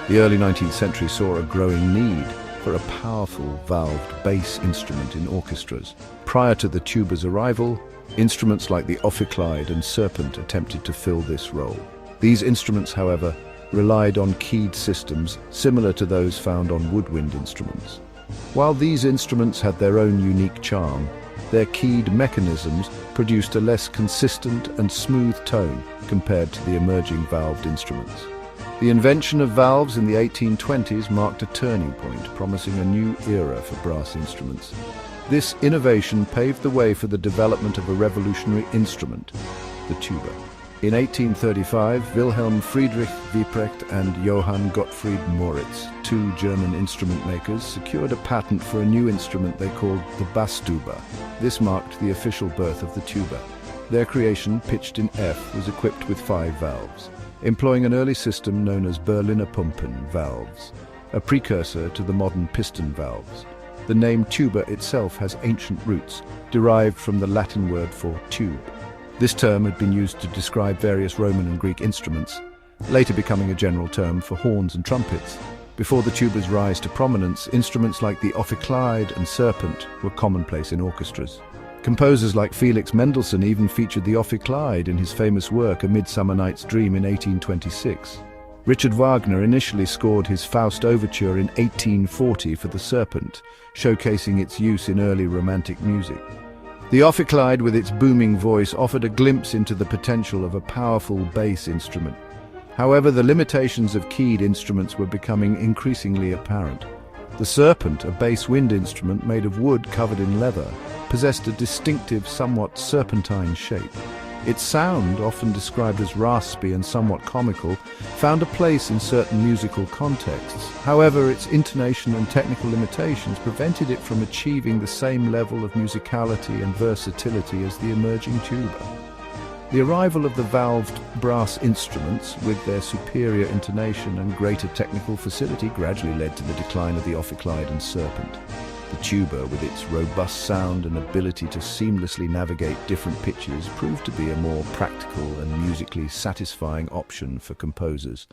The early 19th century saw a growing need for a powerful valved bass instrument in orchestras. Prior to the tuba's arrival, instruments like the ophicleide and serpent attempted to fill this role. These instruments, however, relied on keyed systems similar to those found on woodwind instruments. While these instruments had their own unique charm, their keyed mechanisms produced a less consistent and smooth tone compared to the emerging valved instruments. The invention of valves in the 1820s marked a turning point, promising a new era for brass instruments. This innovation paved the way for the development of a revolutionary instrument, the tuba. In 1835, Wilhelm Friedrich Wieprecht and Johann Gottfried Moritz, two German instrument makers, secured a patent for a new instrument they called the bass tuba. This marked the official birth of the tuba. Their creation, pitched in F, was equipped with 5 valves, employing an early system known as Berliner Pumpen valves, a precursor to the modern piston valves. The name tuba itself has ancient roots, derived from the Latin word for tube. This term had been used to describe various Roman and Greek instruments, later becoming a general term for horns and trumpets. Before the tuba's rise to prominence, instruments like the ophicleide and serpent were commonplace in orchestras. Composers like Felix Mendelssohn even featured the ophicleide in his famous work A Midsummer Night's Dream in 1826. Richard Wagner initially scored his Faust overture in 1840 for the serpent, showcasing its use in early Romantic music. The ophicleide, with its booming voice, offered a glimpse into the potential of a powerful bass instrument. However, the limitations of keyed instruments were becoming increasingly apparent. The serpent, a bass wind instrument made of wood covered in leather, possessed a distinctive, somewhat serpentine shape. Its sound, often described as raspy and somewhat comical, found a place in certain musical contexts. However, its intonation and technical limitations prevented it from achieving the same level of musicality and versatility as the emerging tuba. The arrival of the valved brass instruments, with their superior intonation and greater technical facility, gradually led to the decline of the ophicleide and serpent. The tuba, with its robust sound and ability to seamlessly navigate different pitches, proved to be a more practical and musically satisfying option for composers.